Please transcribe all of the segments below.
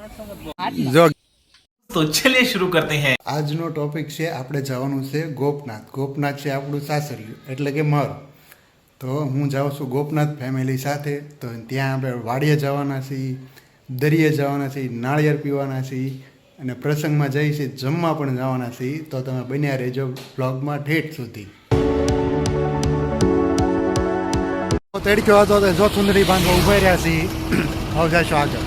જો तो चलिए शुरू करते हैं। આજનો ટોપિક છે આપણે જવાનું છે ગોપનાથ. ગોપનાથ છે આપણું સાસરિયું એટલે કે મારું. તો હું જાઉં છું ગોપનાથ ફેમિલી સાથે. તો ત્યાં આપણે વાડીએ જવાના છીએ, દરિયે જવાના છીએ, નાળિયેર પીવાના છીએ અને પ્રસંગમાં જઈ છીએ, જમવા પણ જવાના છીએ. તો તમે બન્યા રહેજો બ્લોગમાં ઠેઠ સુધી. તડક્યો હતો તો જો ચુંદડી બાંધવા ઉભા રહ્યા છીએ. હવે જઈશું આગળ.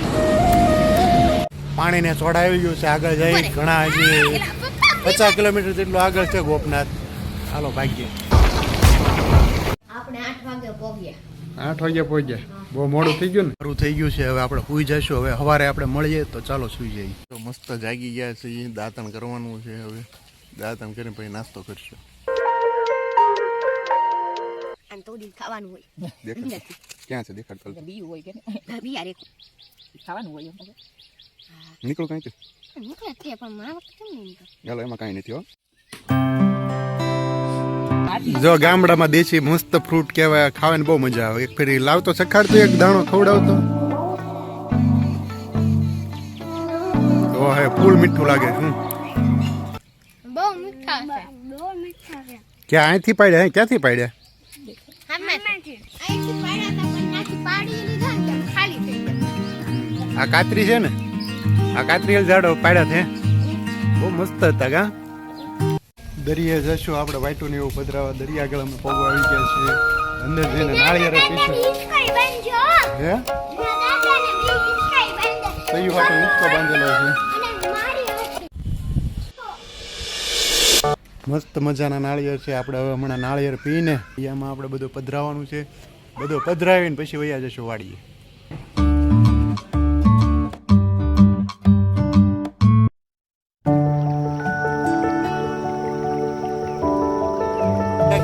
પાણીને ચોડાવી ગયું છે, આગળ જઈ ઘણા હજી 50 કિલોમીટર જેટલું આગળ છે ગોપનાથ. હાલો ભાગ્ય. આપણે 8 વાગે પહોંચ્યા. 8 વાગ્યા પહોંચ્યા. બહુ મોડું થઈ ગયું ને. સારું થઈ ગયું છે. હવે આપણે સૂઈ જઈશું. હવે સવારે આપણે મળીએ તો ચાલો સૂઈ જઈએ. તો મસ્ત જાગી ગયા છે. દાંતણ કરવાનું છે. હવે દાંતણ કરીને પછી નાસ્તો કરશું. અને થોડી ખાવાનું હોય. દેખાડ ક્યાં છે? દેખાડ ચાલ. બીયું હોય કે બી યાર ખાવાનું હોય. નીકળો કાંઈ છે નીકળે છે પણ મારા વખતે કેમ નહીં નીકળે? ચાલો એમાં કાંઈ નથી હો. જો ગામડામાં દેશી મસ્ત ફ્રૂટ કહેવાય, ખાવાની બહુ મજા આવે. એક ફેરી લાવતો સખાડતો, એક દાણો ખવડાવતો. ઓ હે ફૂલ મીઠું લાગે. બહુ મીઠા છે. બહુ મીઠા છે. ક્યાં અહીંથી પાડ્યા? ક્યાંથી પાડ્યા? અહીંથી પાડ્યા હતા પણ નાથી પાડી લીધા ને ખાલી થઈ ગયા. આ કાતરી છે ને, આ કાતરી ઝાડો પાડ્યા છે. બહુ મસ્ત હતા કા. દરિયે જશું આપણે વાઈટું ને એવું પધરાવા. દરિયા આગળ અમે પગ આવી ગયા છીએ. અંદર જઈને નાળિયેર પીશું. હે કયું વાટો હિંચકો બાંધેલો છે. મસ્ત મજાના નાળિયેર છે. આપણે હવે હમણાં નાળિયેર પીને એમાં આપણે બધું પધરાવાનું છે. બધું પધરાવીને પછી વયા જશું વાડીએ.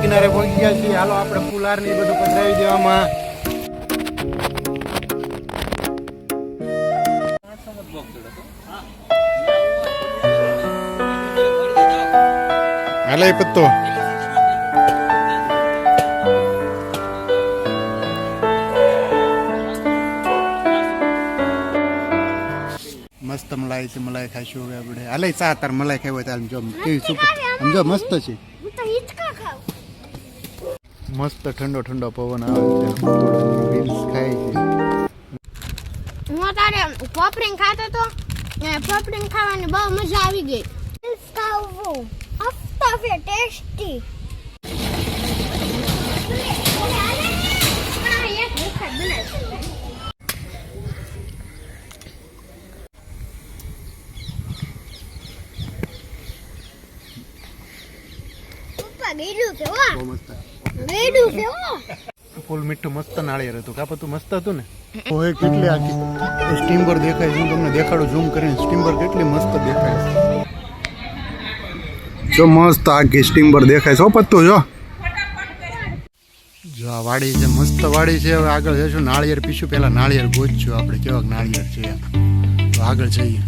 કિનારે પહોંચી ગયા છીએ. હાલો આપણે ફુલાર ને બધું પધરાવી દેવામાં. હાલે પત્તો મસ્ત મલાઈ છે. મલાઈ ખાઈશું હવે આપણે. હાલે ચા તાર મલાઈ ખાઈ હોય તો જો કેવી સુપર. સમજો મસ્ત છે. મસ્ત ઠંડો ઠંડો પવન આવે છે. રીલ્સ ખાય છે. હું તારે પોપડીન ખાતો તો પોપડીન ખાવાની બહુ મજા આવી ગઈ. રીલ્સ ખાવું અફતા ફે ટેસ્ટી. પપ્પા ગેડું કે વા બહુ મસ્ત. ગેડું કે વા ફૂલ મીઠું મસ્ત નાળિયેર હતું. કાપતું મસ્ત હતું ને. ઓય કેટલી આખી સ્ટીમ્બર દેખાય છે. હું તમને દેખાડું ઝૂમ કરીને. સ્ટીમ્બર કેટલી મસ્ત દેખાય છે. જો મસ્ત આખી સ્ટીમ્બર દેખાય છે. પત્તું જો જો આ વાડી છે. મસ્ત વાડી છે. હવે આગળ જઈશું. નાળિયેર પીશું. પહેલા નાળિયેર ગોતશું આપણે કેવાક નાળિયેર છે. તો આગળ જઈએ.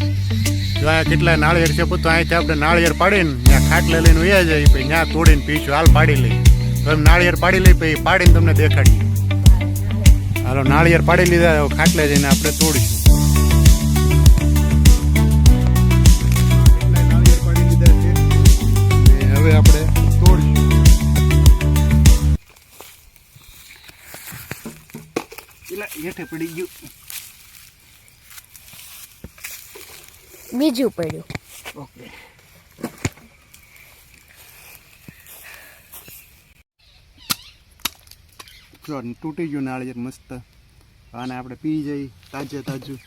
જો અહીંયા કેટલા નાળિયેર છે. પોતું અહીંથી આપણે નાળિયેર પાડીને ત્યાં ખાટલે લઈને વયા જાય. પછી ત્યાં તોડીને પીશું. હાલ પાડી લઈ. તો નાળિયેર પાડી લઈ પછી પાડીને તમને દેખાડીએ. હાલો નાળિયેર પાડી લીધા. ખાટલે જઈને આપણે તોડીશું. નાળિયેર પાડી લીધા છે. હવે આપણે તોડીશું. હેઠે પડી ગયું. બીજું પડ્યું. ઓકે. તૂટી ગયું નાળિયેર મસ્ત. આને આપણે પી જઈ તાજે તાજું.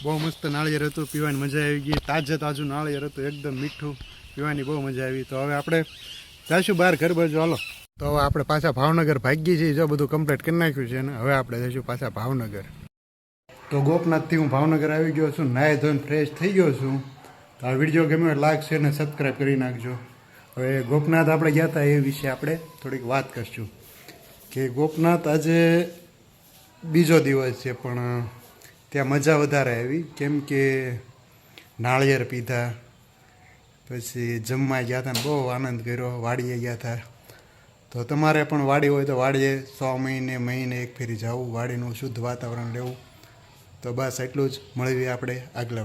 બહુ મસ્ત નાળિયેર હતું. પીવાની મજા આવી ગઈ. તાજે તાજું નાળિયેર હતું. એકદમ મીઠું. પીવાની બહુ મજા આવી. તો હવે આપણે જઈશું બહાર ઘર બાજુ. હાલો. તો હવે આપણે પાછા ભાવનગર ભાગી છીએ. જો બધું કમ્પ્લીટ કરી નાખ્યું છે. અને હવે આપણે જઈશું પાછા ભાવનગર. તો ગોપનાથથી હું ભાવનગર આવી ગયો છું. નાહી ધોઈને ફ્રેશ થઈ ગયો છું. તો આ વિડીયો ગમ્યો લાઈક શેર અને સબસ્ક્રાઈબ કરી નાખજો. હવે ગોપનાથ આપણે ગયા હતા એ વિશે આપણે થોડીક વાત કરશું. કે ગોપનાથ આજે બીજો દિવસ છે પણ ત્યાં મજા વધારે આવી. કેમ કે નાળિયેર પીધા, પછી જમવા ગયા હતા ને બહુ આનંદ કર્યો. વાડીએ ગયા હતા, તો તમારે પણ વાડી હોય તો વાડીએ 100 મહિને એક ફેરી જવું, વાડીનું શુદ્ધ વાતાવરણ લેવું. તો બસ એટલું જ, મળીએ આપણે આગલા